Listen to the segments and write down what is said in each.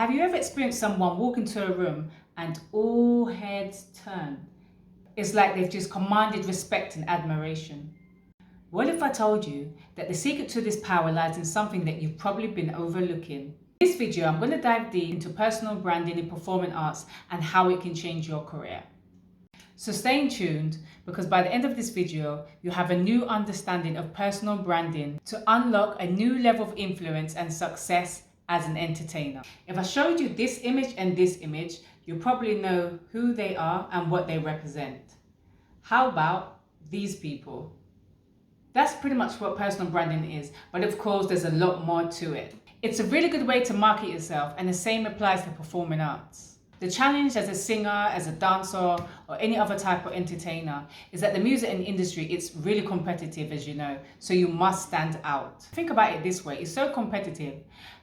Have you ever experienced someone walk into a room and all heads turn? It's like they've just commanded respect and admiration. What if I told you that the secret to this power lies in something that you've probably been overlooking? In this video, I'm going to dive deep into personal branding in performing arts and how it can change your career. So stay tuned, because by the end of this video, you'll have a new understanding of personal branding to unlock a new level of influence and success as an entertainer. If I showed you this image and this image, you probably know who they are and what they represent. How about these people? That's pretty much what personal branding is, but of course there's a lot more to it. It's a really good way to market yourself, and the same applies to performing arts. The challenge as a singer, as a dancer, or any other type of entertainer is that the music industry, it's really competitive, as you know, so you must stand out. Think about it this way, it's so competitive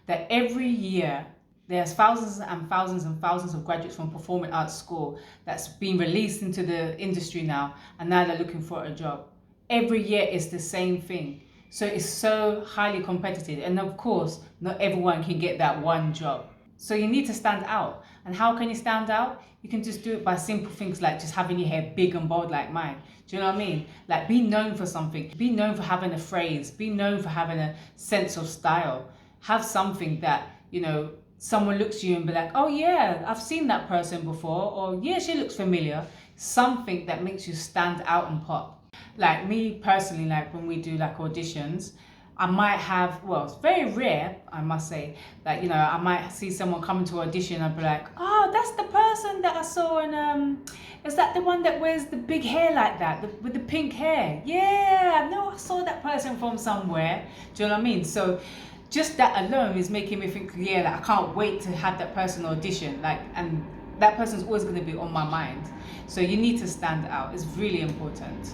that every year there's thousands and thousands and thousands of graduates from performing arts school that's been released into the industry now, and now they're looking for a job. Every year it's the same thing. So it's so highly competitive, and of course, not everyone can get that one job. So you need to stand out. And how can you stand out? You can just do it by simple things like just having your hair big and bold like mine. Do you know what I mean? Like, be known for something. Be known for having a phrase. Be known for having a sense of style. Have something that, you know, someone looks at you and be like, oh yeah, I've seen that person before, or yeah, she looks familiar. Something that makes you stand out and pop. Like me personally, like when we do like auditions, I might have, well, it's very rare, I must say, that, you know, I might see someone coming to audition and be like, oh, that's the person that I saw in, is that the one that wears the big hair like that, with the pink hair? Yeah, no, I saw that person from somewhere. Do you know what I mean? So just that alone is making me think, yeah, like, I can't wait to have that person audition, like, and that person's always going to be on my mind. So you need to stand out. It's really important.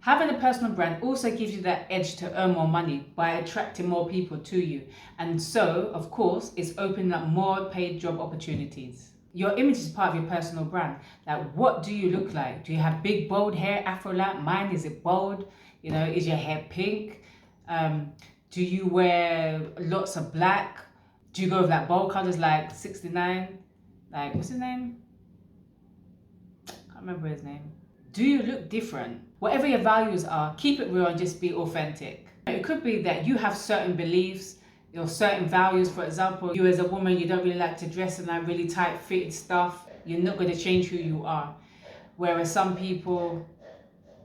Having a personal brand also gives you that edge to earn more money by attracting more people to you. And so, of course, it's opening up more paid job opportunities. Your image is part of your personal brand. Like, what do you look like? Do you have big, bold hair, afro like mine? Is it bold? You know, is your hair pink? Do you wear lots of black? Do you go with like bold colors like 69? Like, what's his name? Can't remember his name. Do you look different? Whatever your values are, keep it real and just be authentic. It could be that you have certain beliefs, your certain values. For example, you as a woman, you don't really like to dress in like really tight fitted stuff. You're not going to change who you are. Whereas some people,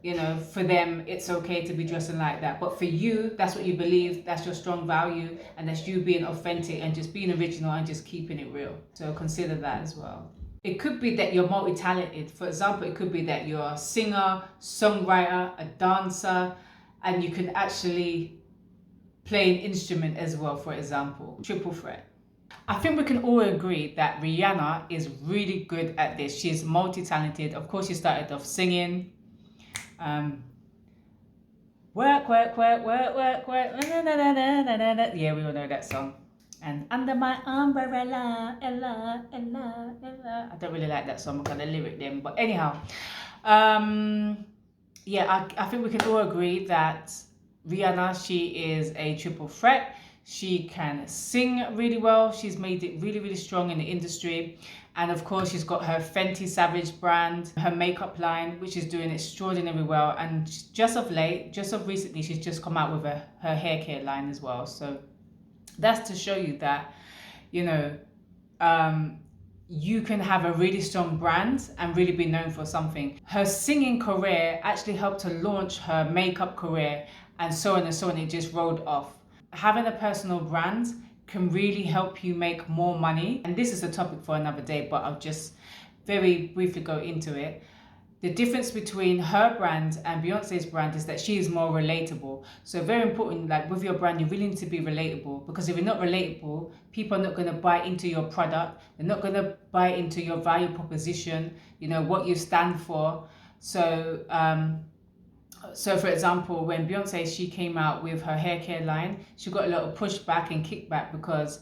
you know, for them, it's okay to be dressing like that. But for you, that's what you believe, that's your strong value, and that's you being authentic and just being original and just keeping it real. So consider that as well. It could be that you're multi-talented. For example, it could be that you're a singer, songwriter, a dancer, and you can actually play an instrument as well, for example. Triple threat. I think we can all agree that Rihanna is really good at this. She's multi-talented. Of course, she started off singing. Work, work, work, work, work, work. Na, na, na, na, na, na, na. Yeah, we all know that song. And under my umbrella, Ella, Ella, Ella. I don't really like that song because I lyric them. But anyhow, yeah, I think we can all agree that Rihanna, she is a triple threat. She can sing really well. She's made it really, really strong in the industry. And of course, she's got her Fenty Savage brand, her makeup line, which is doing extraordinarily well. And just of recently, she's just come out with her hair care line as well. So that's to show you that, you know, you can have a really strong brand and really be known for something. Her singing career actually helped to launch her makeup career, and so on and so on. It just rolled off. Having a personal brand can really help you make more money. And this is a topic for another day, but I'll just very briefly go into it. The difference between her brand and Beyonce's brand is that she is more relatable. So very important, like with your brand, you really need to be relatable, because if you're not relatable, people are not going to buy into your product. They're not going to buy into your value proposition, you know, what you stand for. So, for example, when Beyonce, she came out with her hair care line, she got a lot of pushback and kickback because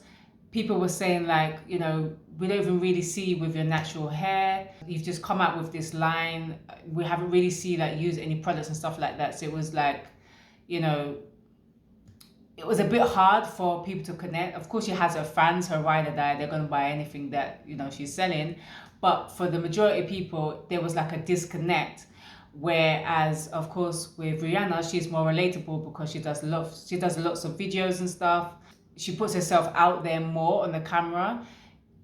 people were saying like, you know, we don't even really see you with your natural hair. You've just come out with this line. We haven't really seen that use any products and stuff like that. So it was like, you know, it was a bit hard for people to connect. Of course, she has her fans, her ride or die. They're going to buy anything that, you know, she's selling. But for the majority of people, there was like a disconnect. Whereas, of course, with Rihanna, she's more relatable because she does lots of videos and stuff. She puts herself out there more on the camera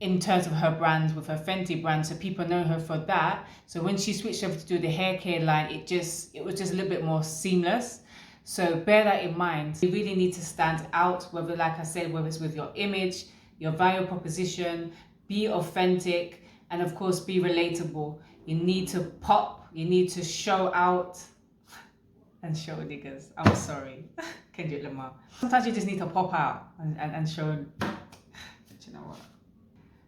in terms of her brand with her Fenty brand, so people know her for that. So when she switched over to do the hair care line, it was just a little bit more seamless. So bear that in mind. You really need to stand out, whether, like I said, whether it's with your image, your value proposition, be authentic, and of course be relatable. You need to pop, you need to show out and show niggas. I'm sorry, Kendrick Lamar. Sometimes you just need to pop out and show, but you know what?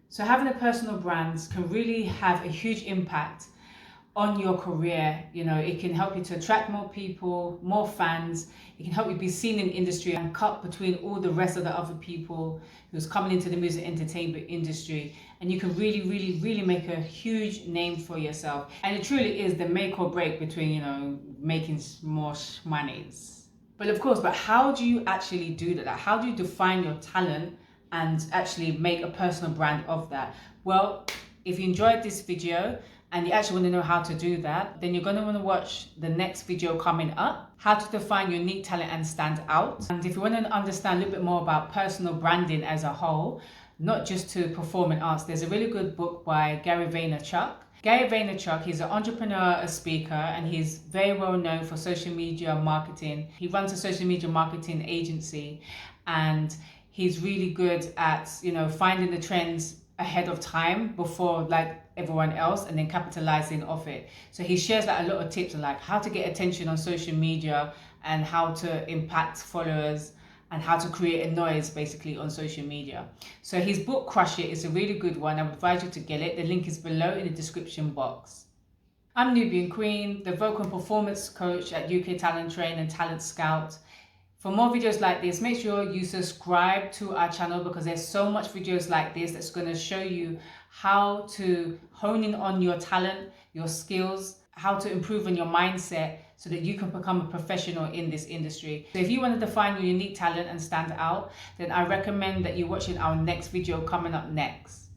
So having a personal brand can really have a huge impact on your career. You know, it can help you to attract more people, more fans. It can help you be seen in the industry and cut between all the rest of the other people who's coming into the music entertainment industry. And you can really, really, really make a huge name for yourself. And it truly is the make or break between, you know, making more monies. But of course, how do you actually do that? How do you define your talent and actually make a personal brand of that? Well, if you enjoyed this video and you actually want to know how to do that, then you're going to want to watch the next video coming up, how to define your unique talent and stand out. And if you want to understand a little bit more about personal branding as a whole, not just to performing arts, there's a really good book by Gary Vaynerchuk. Gary Vaynerchuk, he's an entrepreneur, a speaker, and he's very well known for social media marketing. He runs a social media marketing agency, and he's really good at, you know, finding the trends ahead of time before like everyone else and then capitalizing off it. So he shares like a lot of tips on like how to get attention on social media and how to impact followers and how to create a noise basically on social media. So his book Crush It is a really good one. I would advise you to get it. The link is below in the description box. I'm Nubian Queen, the vocal and performance coach at UK Talent Train and Talent Scout. For more videos like this, make sure you subscribe to our channel because there's so much videos like this that's going to show you how to hone in on your talent, your skills, how to improve on your mindset so that you can become a professional in this industry. So if you want to define your unique talent and stand out, then I recommend that you're watching our next video coming up next.